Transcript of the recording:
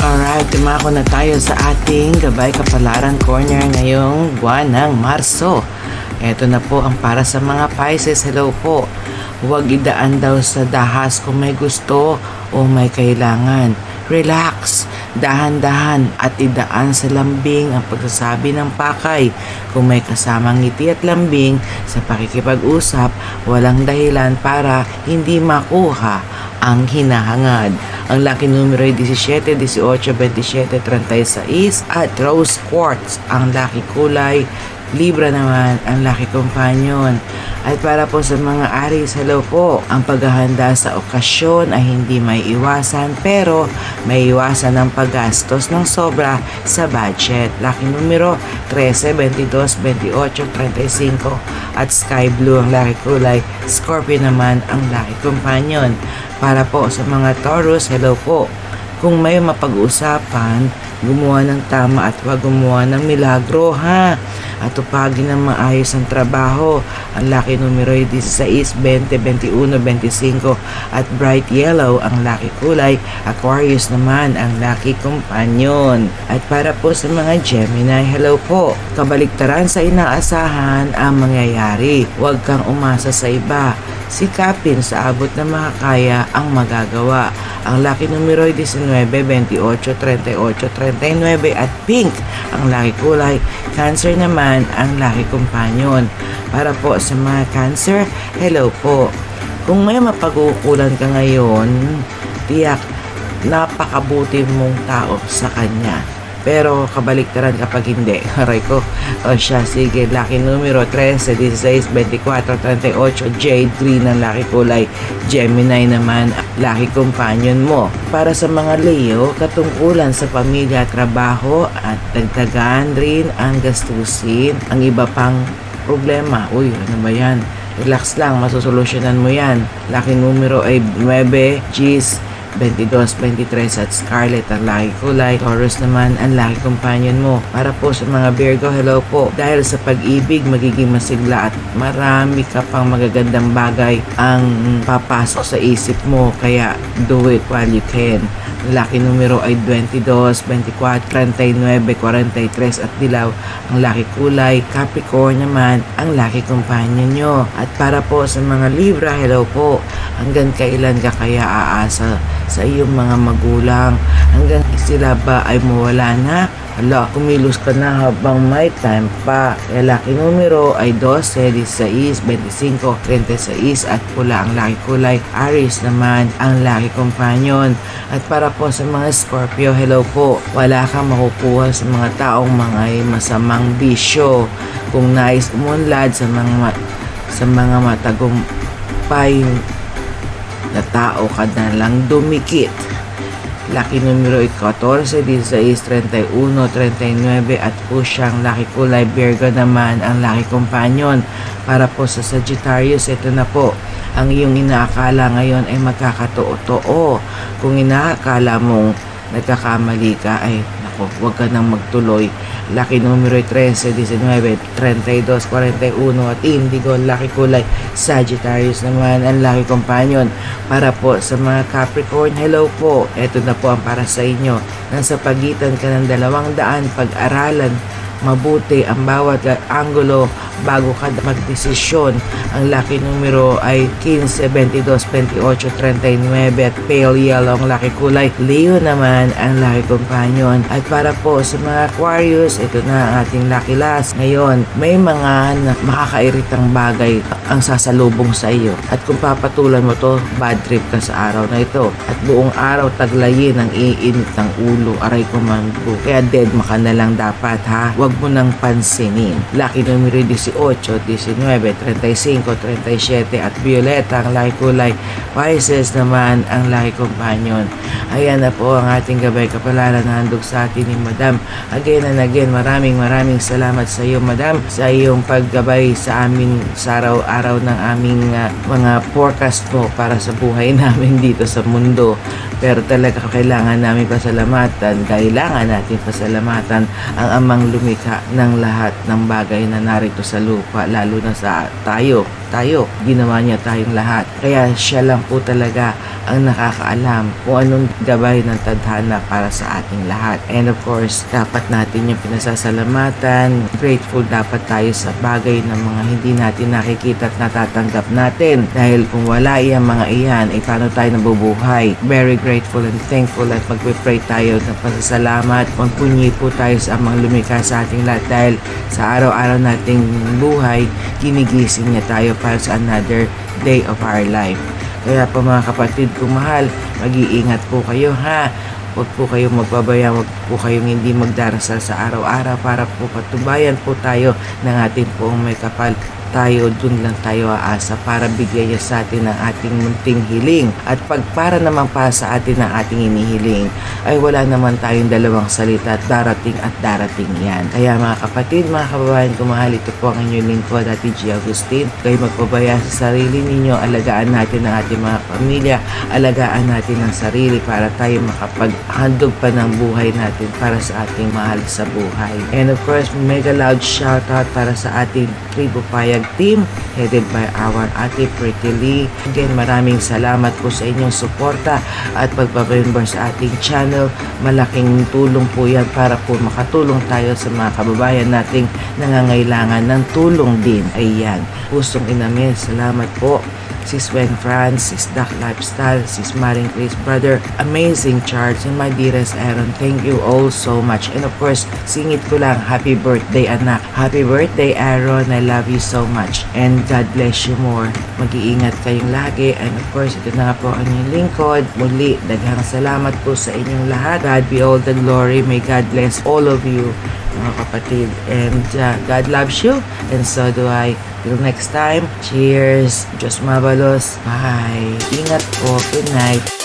Alright, dumako na tayo sa ating Gabay Kapalaran Corner ngayong buwan ng Marso. Ito na po ang para sa mga Pisces. Hello po. Huwag idaan daw sa dahas kung may gusto o may kailangan. Relax, dahan-dahan at idaan sa lambing ang pagsasabi ng pakay. Kung may kasamang ngiti at lambing sa pakikipag-usap, walang dahilan para hindi makuha ang hinahangad. Ang lucky numero ay 17, 18, 27, 36 at rose quartz ang lucky kulay. Libra naman ang lucky companion. At para po sa mga Aries, hello po. Ang paghahanda sa okasyon ay hindi may iwasan pero may iwasan ang paggastos ng sobra sa budget. Lucky numero 13, 22, 28, 35 at sky blue ang lucky kulay. Scorpio naman ang lucky companion. Para po sa mga Taurus, hello po. Kung may mapag-uusapan, gumawa ng tama at huwag gumawa ng milagro ha. At tupagin ng maayos ang trabaho. Ang lucky numero ay 16, 20, 21, 25 at bright yellow ang lucky kulay. Aquarius naman ang lucky companion. At para po sa mga Gemini, hello po. Kabaliktaran sa inaasahan ang mangyayari. Huwag kang umasa sa iba. Sikapin sa abot na makakaya ang magagawa. Ang lucky numero ay 19, 28, 38, 39 at pink ang lucky kulay. Cancer naman ang lucky companion. Para po sa mga Cancer, hello po. Kung may mapag-uukulan ka ngayon, tiyak napakabuti mong tao sa kanya. Pero kabaliktaran kapag hindi. Aray ko. O siya, sige. Lucky numero 13, 16, 24, 38, jade green ang lucky kulay. Gemini naman, lucky companion mo. Para sa mga Leo, katungkulan sa pamilya at trabaho at dagdagan rin ang gastusin. Ang iba pang problema. Uy, ano ba yan? Relax lang, masusolusyonan mo yan. Lucky numero ay 9, G's, 22, 23 at scarlet ang lucky kulay. Taurus naman ang lucky companion mo. Para po sa mga Virgo, hello po. Dahil sa pag-ibig, magiging masigla at marami ka pang magagandang bagay ang papasok sa isip mo. Kaya do it while you can. Lucky numero ay 22, 24, 39, 43 at dilaw ang lucky kulay. Capricorn naman ang lucky companion nyo. At para po sa mga Libra, hello po. Hanggang kailan ka kaya aasa sa iyong mga magulang? Hanggang sila ba ay mawala na? Hala, kumilos ka na habang may time pa. Kaya lucky numero ay 12, 16, 25, 36 at pula ang lucky kulay. Aries naman ang lucky companion. At para po sa mga Scorpio, hello po. Wala kang makukuha sa mga taong mga masamang bisyo. Kung nais umunlad sa mga matagumpay na tao ka na lang dumikit. Lucky numero ay 14, 16, 31, 39 at pusyang lucky kulay. Virgo naman ang lucky companion. Para po sa Sagittarius, ito na po. Ang iyong inaakala ngayon ay magkakatoo-too. Kung inaakala mong nagkakamali ka, ay naku, huwag ka nang magtuloy. Lucky numero ay 13, 19, 32, 41 at indigo lucky kulay. Sagittarius naman ang lucky companion. Para po sa mga Capricorn, hello po. Ito na po ang para sa inyo. Nasa pagitan ka ng 200 pag-aralan mabuti ang bawat anggulo bago ka magdesisyon. Ang lucky numero ay 15, 22, 28, 39 at pale yellow ang lucky kulay. Leo naman ang lucky companion. At para po sa mga Aquarius, ito na ang ating lucky last. Ngayon, may mga makakairitang bagay ang sasalubong sa iyo. At kung papatulan mo to, bad trip ka sa araw na ito. At buong araw taglayin ang iinit ng ulo. Aray ko manggo. Kaya dead maka na lang dapat ha. Huwag mo nang pansinin. Lucky numero 18, 19, 35, 37 at violeta ang lucky kulay. Pisces naman ang lucky companion. Ayan na po ang ating Gabay Kapalaran na handog sa atin ni Madam. Again and again, maraming salamat sa iyo Madam sa iyong paggabay sa amin sa araw-araw ng aming mga forecast mo para sa buhay namin dito sa mundo. Pero talaga kailangan namin pasalamatan, kailangan natin pasalamatan ang amang lumikha ng lahat ng bagay na narito sa lupa, lalo na sa tayo tayo. Ginawa niya tayong lahat. Kaya siya lang po talaga ang nakakaalam kung anong gabay ng tadhana para sa ating lahat. And of course, dapat natin yung pinasasalamatan. Grateful dapat tayo sa bagay ng mga hindi natin nakikita at natatanggap natin. Dahil kung wala yung mga iyan, ay paano tayo nabubuhay? Very grateful and thankful at magpipray tayo ng pasasalamat. Magpunyi po tayo sa amang lumikha sa ating lahat dahil sa araw-araw nating buhay, ginigising niya tayo para sa another day of our life. Kaya po mga kapatid kong mahal, mag-iingat po kayo ha. Huwag po kayong magpabaya, huwag po kayong hindi magdarasal sa araw-araw para po patubayan po tayo ng ating poong may kapal. Tayo, dun lang tayo aasa para bigyan niya sa atin ang ating munting hiling. At pag para naman pa sa atin ang ating inihiling, ay wala naman tayong dalawang salita at darating yan. Kaya mga kapatid, mga kababayan ko mahal, ito po ang inyong lingkod, Ate G. Agustin. Kayo magpabaya sa sarili ninyo, alagaan natin ang ating mga pamilya, alagaan natin ang sarili para tayo makapaghandog pa ng buhay natin para sa ating mahal sa buhay. And of course, mega loud shoutout para sa ating Tribo Payag team headed by our Ate Pretty Lee. Again, maraming salamat po sa inyong suporta at pagpapamember sa ating channel. Malaking tulong po yan para po makatulong tayo sa mga kababayan nating nangangailangan ng tulong din. Ayan, pusong inamin, salamat po. Sis Wen France, Sis Duck Lifestyle, Sis Maring Grace Brother, Amazing Charles, and my dearest Aaron, thank you all so much. And of course, singit ko lang, happy birthday anak. Happy birthday Aaron, I love you so much. And God bless you more. Mag-iingat kayong lagi. And of course, ito na nga po ang inyong lingkod. Muli, daghang salamat po sa inyong lahat. God be all the glory. May God bless all of you, mga kapatid. And God loves you, and so do I. Till next time, cheers. Diyos mabalos. Bye. Ingat po. Good night.